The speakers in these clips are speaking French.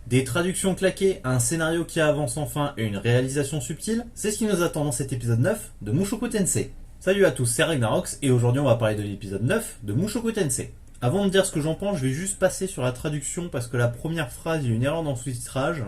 Des traductions claquées, un scénario qui avance enfin et une réalisation subtile, c'est ce qui nous attend dans cet épisode 9 de Mushoku Tensei. Salut à tous, c'est Ragnarox et aujourd'hui on va parler de l'épisode 9 de Mushoku Tensei. Avant de dire ce que j'en pense, je vais juste passer sur la traduction parce que la première phrase, il y a une erreur dans le sous-titrage.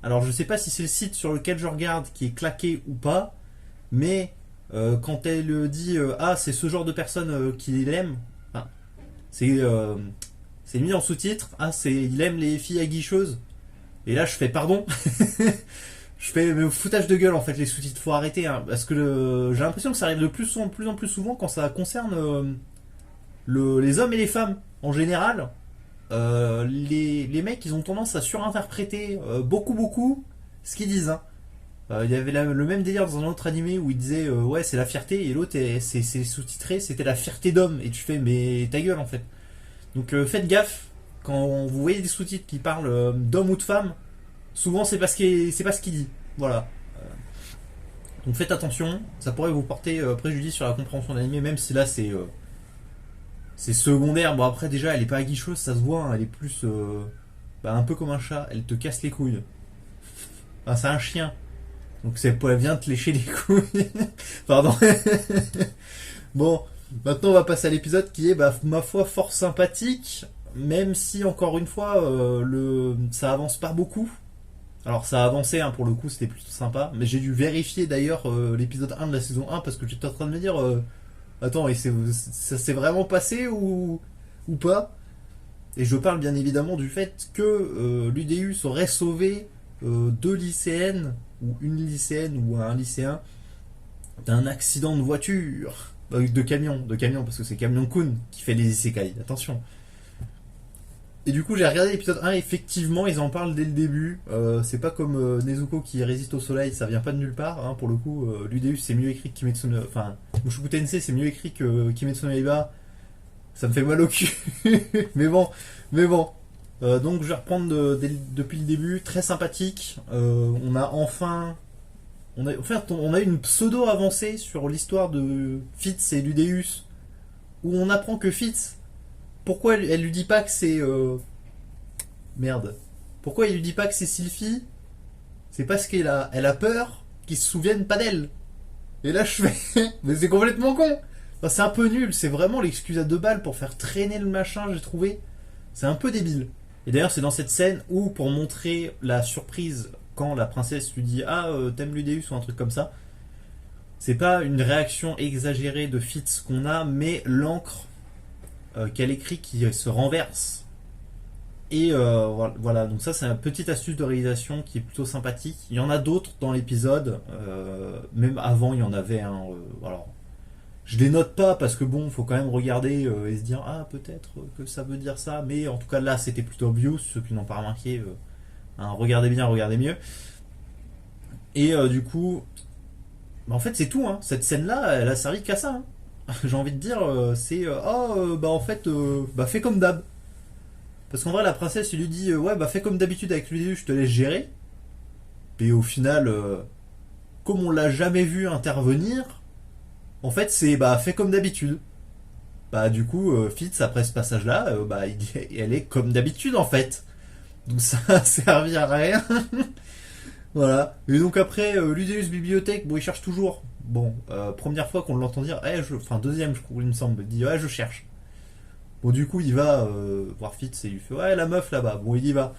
Alors je sais pas si c'est le site sur lequel je regarde qui est claqué ou pas, mais quand elle dit ah c'est ce genre de personne qu'il aime, enfin, c'est mis en sous-titre, ah c'est il aime les filles aguicheuses. Et là, je fais pardon. Je fais le foutage de gueule en fait, les sous-titres. Faut arrêter, hein, parce que j'ai l'impression que ça arrive de plus en plus souvent quand ça concerne les hommes et les femmes. En général, les mecs, ils ont tendance à surinterpréter beaucoup ce qu'ils disent. Hein. Il y avait le même délire dans un autre animé où il disait ouais, c'est la fierté, et l'autre, c'est sous-titré, c'était la fierté d'homme. Et tu fais, mais ta gueule en fait. Donc faites gaffe quand vous voyez des sous-titres qui parlent d'homme ou de femme. Souvent, c'est pas ce qu'il dit. Voilà. Donc faites attention, ça pourrait vous porter préjudice sur la compréhension de l'anime, même si là c'est secondaire. Bon après déjà, elle est pas aguicheuse, ça se voit, hein, elle est plus un peu comme un chat, elle te casse les couilles. Enfin, c'est un chien, donc elle vient te lécher les couilles. Pardon. Bon, maintenant on va passer à l'épisode qui est ma foi fort sympathique, même si encore une fois ça avance pas beaucoup. Alors ça a avancé, hein, pour le coup c'était plutôt sympa, mais j'ai dû vérifier d'ailleurs l'épisode 1 de la saison 1 parce que j'étais en train de me dire attends, et ça s'est vraiment passé ou pas. Et je parle bien évidemment du fait que l'UDEUS aurait sauvé deux lycéennes, ou une lycéenne ou un lycéen, d'un accident de voiture, de camion parce que c'est Camion Kun qui fait les isekai, attention. Et du coup, j'ai regardé l'épisode 1, effectivement, ils en parlent dès le début. C'est pas comme Nezuko qui résiste au soleil, ça vient pas de nulle part. Hein, pour le coup, l'UDEUS c'est mieux écrit que Kimetsu no... Enfin, Mushoku Tensei c'est mieux écrit que Kimetsu no Yaiba. Ça me fait mal au cul. mais bon. Donc je vais reprendre depuis le début. Très sympathique. On a enfin... on a une pseudo avancée sur l'histoire de Fitz et l'UDEUS. Où on apprend que Fitz... Pourquoi elle lui dit pas que c'est... Merde. Pourquoi il lui dit pas que c'est Sylphie? C'est parce elle a peur qu'ils se souviennent pas d'elle. Et là je fais... Mais c'est complètement con. Enfin, c'est un peu nul. C'est vraiment l'excuse à deux balles pour faire traîner le machin, j'ai trouvé. C'est un peu débile. Et d'ailleurs c'est dans cette scène où, pour montrer la surprise quand la princesse lui dit ah t'aimes l'UDEUS ou un truc comme ça, c'est pas une réaction exagérée de Fitz qu'on a, mais l'encre qu'elle écrit qui se renverse. Et voilà, donc ça c'est une petite astuce de réalisation qui est plutôt sympathique. Il y en a d'autres dans l'épisode, même avant il y en avait un. Alors, je les note pas parce que bon, faut quand même regarder et se dire ah peut-être que ça veut dire ça, mais en tout cas là c'était plutôt obvious. Ceux qui n'ont pas remarqué, hein, regardez bien, regardez mieux. Et du coup, en fait c'est tout. Hein. Cette scène-là, elle a servi qu'à ça. Hein. J'ai envie de dire, c'est en fait, fais comme d'hab. Parce qu'en vrai, la princesse, il lui dit ouais, fais comme d'habitude avec lui, je te laisse gérer. Et au final, comme on l'a jamais vu intervenir, en fait, c'est fais comme d'habitude. Du coup, Fitz, après ce passage-là, elle est comme d'habitude en fait. Donc ça a servi à rien. Voilà. Et donc après, l'Udéus Bibliothèque, bon, il cherche toujours. Bon, première fois qu'on l'entend dire, enfin deuxième, je crois, il me semble, il dit ouais, je cherche. Bon, du coup, il va voir Fitz et il fait ouais, la meuf là-bas. Bon, il y va.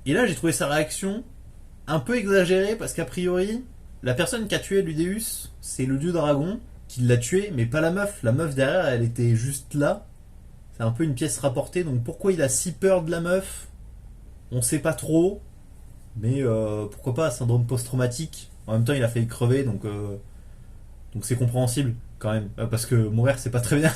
Et là, j'ai trouvé sa réaction un peu exagérée parce qu'a priori, la personne qui a tué l'Udéus, c'est le dieu dragon qui l'a tué, mais pas la meuf. La meuf derrière, elle était juste là. C'est un peu une pièce rapportée. Donc pourquoi il a si peur de la meuf, on sait pas trop. Mais pourquoi pas, syndrome post-traumatique. En même temps, il a failli crever, donc c'est compréhensible quand même. Parce que mourir, c'est pas très bien.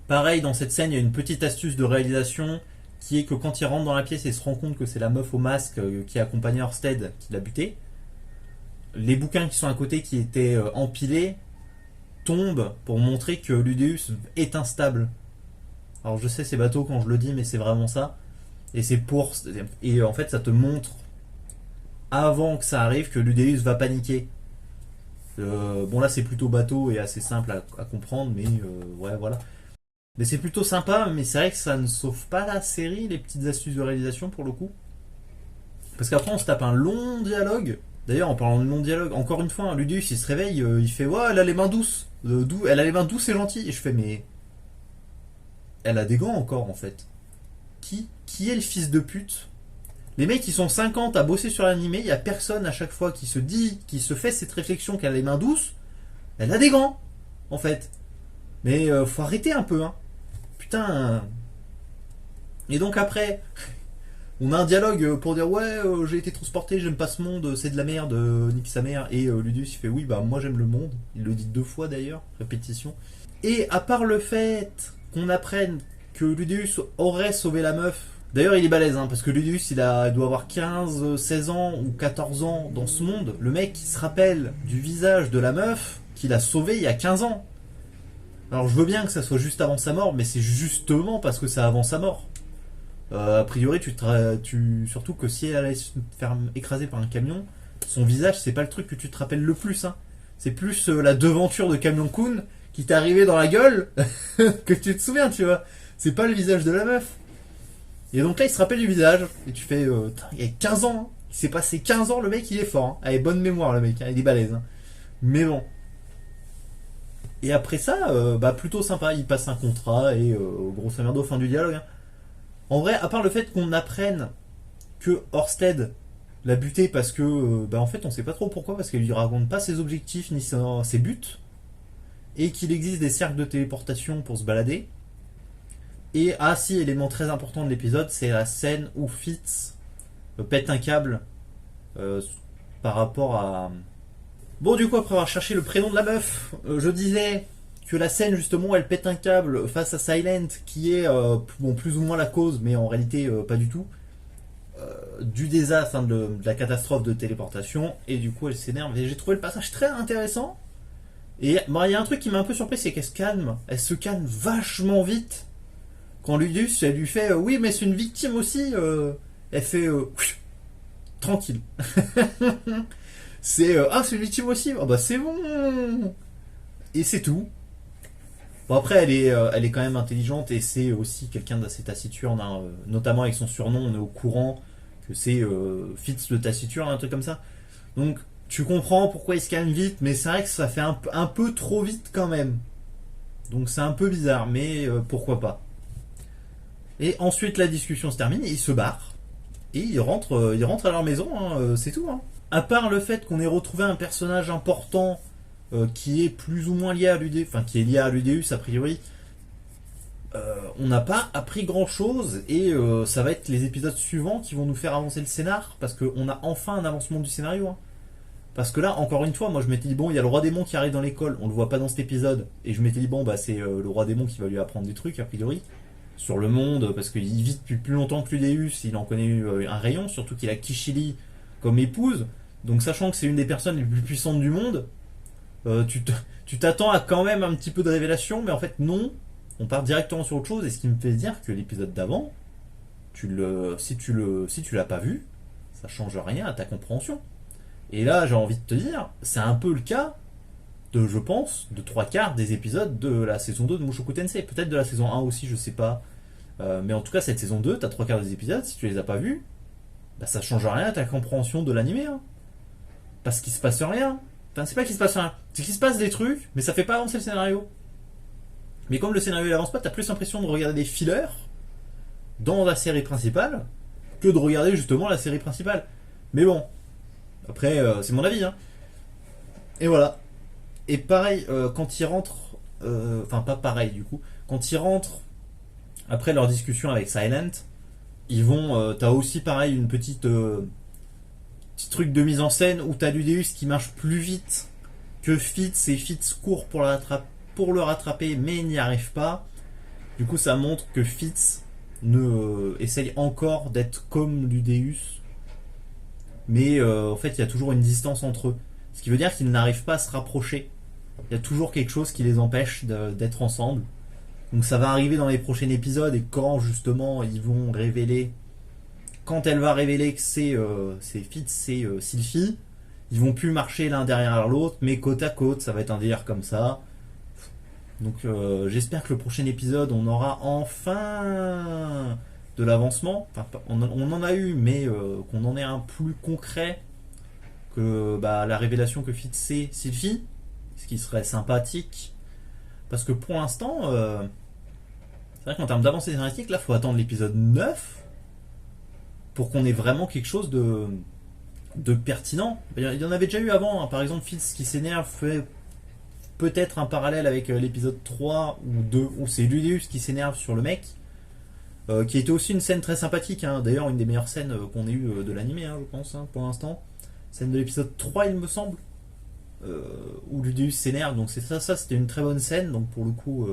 Pareil, dans cette scène, il y a une petite astuce de réalisation qui est que quand il rentre dans la pièce et se rend compte que c'est la meuf au masque qui accompagnait Orsted qui l'a buté, les bouquins qui sont à côté qui étaient empilés tombent pour montrer que l'UDEUS est instable. Alors je sais, c'est bateau quand je le dis, mais c'est vraiment ça. Et en fait, ça te montre avant que ça arrive que l'UDEUS va paniquer. Bon là c'est plutôt bateau et assez simple à comprendre, mais ouais voilà. Mais c'est plutôt sympa, mais c'est vrai que ça ne sauve pas la série, les petites astuces de réalisation pour le coup. Parce qu'après on se tape un long dialogue. D'ailleurs, en parlant de long dialogue, encore une fois, hein, Ludius il se réveille, il fait ouais, elle a les mains douces. Elle a les mains douces et gentilles. Et je fais mais elle a des gants encore en fait. Qui est le fils de pute? Les mecs qui sont 50 à bosser sur l'animé, il y a personne à chaque fois qui se dit, qui se fait cette réflexion qu'elle a les mains douces. Elle a des gants en fait. Mais faut arrêter un peu hein. Putain. Et donc après, on a un dialogue pour dire ouais, j'ai été transporté, j'aime pas ce monde, c'est de la merde, nique sa mère. Et Ludus il fait oui, bah moi j'aime le monde. Il le dit 2 fois d'ailleurs, répétition. Et à part le fait qu'on apprenne que Ludus aurait sauvé la meuf, d'ailleurs il est balèze, hein, parce que Ludus il doit avoir 15, 16 ans ou 14 ans dans ce monde. Le mec il se rappelle du visage de la meuf qu'il a sauvé il y a 15 ans. Alors je veux bien que ça soit juste avant sa mort, mais c'est justement parce que c'est avant sa mort. A priori, surtout que si elle allait se faire écraser par un camion, son visage, c'est pas le truc que tu te rappelles le plus. Hein. C'est plus la devanture de Camion Kun qui t'est arrivé dans la gueule que tu te souviens, tu vois. C'est pas le visage de la meuf. Et donc là, il se rappelle du visage. Et tu fais, il y a 15 ans. Hein. Il s'est passé 15 ans, le mec, il est fort. Hein. Allez, bonne mémoire, le mec. Hein. Il est balèze. Hein. Mais bon. Et après ça, plutôt sympa. Il passe un contrat et grosso merdo, fin du dialogue. Hein. En vrai, à part le fait qu'on apprenne que Orsted l'a buté parce que, en fait, on sait pas trop pourquoi, parce qu'elle lui raconte pas ses objectifs ni ses buts, et qu'il existe des cercles de téléportation pour se balader. Et, ah si, élément très important de l'épisode, c'est la scène où Fitz pète un câble par rapport à... Bon, du coup, après avoir cherché le prénom de la meuf, je disais que la scène justement où elle pète un câble face à Silent, qui est plus ou moins la cause, mais en réalité pas du tout, du désastre, hein, de la catastrophe de téléportation, et du coup elle s'énerve. Et j'ai trouvé le passage très intéressant. Et il y a un truc qui m'a un peu surpris, c'est qu'elle se calme. Elle se calme vachement vite. Quand Ludus, elle lui fait oui, mais c'est une victime aussi. Elle fait tranquille. C'est c'est une victime aussi. Oh, bah c'est bon. Et c'est tout. Bon après elle est quand même intelligente et c'est aussi quelqu'un d'assez taciturne, hein, notamment avec son surnom, on est au courant que c'est Fitz le taciturne, un truc comme ça. Donc tu comprends pourquoi il se calme vite, mais c'est vrai que ça fait un peu trop vite quand même. Donc c'est un peu bizarre, mais pourquoi pas. Et ensuite la discussion se termine et ils se barrent. Et ils rentrent à leur maison, hein, c'est tout. Hein. À part le fait qu'on ait retrouvé un personnage important qui est plus ou moins lié à l'UDEUS, enfin qui est lié à l'UDEUS a priori, on n'a pas appris grand chose et ça va être les épisodes suivants qui vont nous faire avancer le scénar parce qu'on a enfin un avancement du scénario. Hein. Parce que là, encore une fois, moi je m'étais dit, bon, il y a le roi démon qui arrive dans l'école, on le voit pas dans cet épisode, et je m'étais dit, bon, bah c'est le roi démon qui va lui apprendre des trucs a priori sur le monde parce qu'il vit depuis plus longtemps que l'UDEUS, il en connaît un rayon, surtout qu'il a Kishili comme épouse, donc sachant que c'est une des personnes les plus puissantes du monde. Tu t'attends à quand même un petit peu de révélation, mais en fait non, on part directement sur autre chose. Et ce qui me fait dire que l'épisode d'avant, si tu l'as pas vu, ça change rien à ta compréhension. Et là, j'ai envie de te dire, c'est un peu le cas je pense, de 3/4 des épisodes de la saison 2 de Mushoku Tensei. Peut-être de la saison 1 aussi, je sais pas. Mais en tout cas, cette saison 2, t'as 3/4 des épisodes, si tu les as pas vus, bah ça change rien à ta compréhension de l'animé. Hein. Parce qu'il se passe rien. Enfin, c'est pas qu'il se passe rien, c'est qu'il se passe des trucs, mais ça fait pas avancer le scénario. Mais comme le scénario il avance pas, t'as plus l'impression de regarder des fillers dans la série principale que de regarder justement la série principale. Mais bon, après, c'est mon avis. Hein. Et voilà. Et pareil, quand ils rentrent, enfin pas pareil du coup, quand ils rentrent après leur discussion avec Silent, ils vont, t'as aussi pareil une petit truc de mise en scène où t'as l'UDEUS qui marche plus vite que Fitz et Fitz court pour le rattraper mais n'y arrive pas. Du coup ça montre que Fitz essaye encore d'être comme l'UDEUS, mais en fait il y a toujours une distance entre eux, ce qui veut dire qu'ils n'arrivent pas à se rapprocher. Il y a toujours quelque chose qui les empêche d'être ensemble. Donc ça va arriver dans les prochains épisodes, et quand justement ils vont révéler, quand elle va révéler que c'est Fitz, c'est Sylphie, ils vont plus marcher l'un derrière l'autre, mais côte à côte, ça va être un délire comme ça. Donc j'espère que le prochain épisode, on aura enfin de l'avancement. Enfin, on en a eu, mais qu'on en ait un plus concret que la révélation que Fitz c'est Sylvie, ce qui serait sympathique. Parce que pour l'instant, c'est vrai qu'en termes d'avancée scénaristique, là, il faut attendre l'épisode 9 pour qu'on ait vraiment quelque chose de pertinent. Il y en avait déjà eu avant, hein. Par exemple, Fitz qui s'énerve fait peut-être un parallèle avec l'épisode 3 ou 2, où c'est Ludeus qui s'énerve sur le mec, qui était aussi une scène très sympathique, hein. D'ailleurs une des meilleures scènes qu'on ait eu de l'animé, hein, je pense, hein, pour l'instant. Scène de l'épisode 3 il me semble, où Ludeus s'énerve, donc c'est ça c'était une très bonne scène, donc pour le coup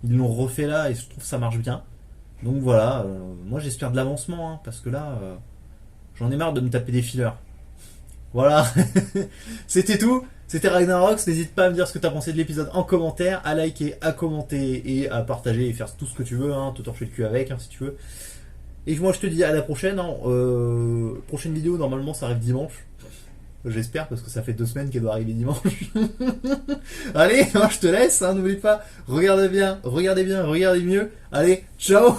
ils l'ont refait là et je trouve que ça marche bien. Donc voilà, moi j'espère de l'avancement, hein, parce que là j'en ai marre de me taper des fillers. Voilà, c'était tout. C'était Ragnarok. N'hésite pas à me dire ce que tu as pensé de l'épisode en commentaire, à liker, à commenter et à partager et faire tout ce que tu veux, hein, te torcher le cul avec, hein, si tu veux. Et moi je te dis à la prochaine. Hein, prochaine vidéo, normalement ça arrive dimanche. J'espère, parce que ça fait 2 semaines qu'elle doit arriver dimanche. Allez, hein, je te laisse, hein, n'oublie pas, regardez bien, regardez mieux. Allez, ciao.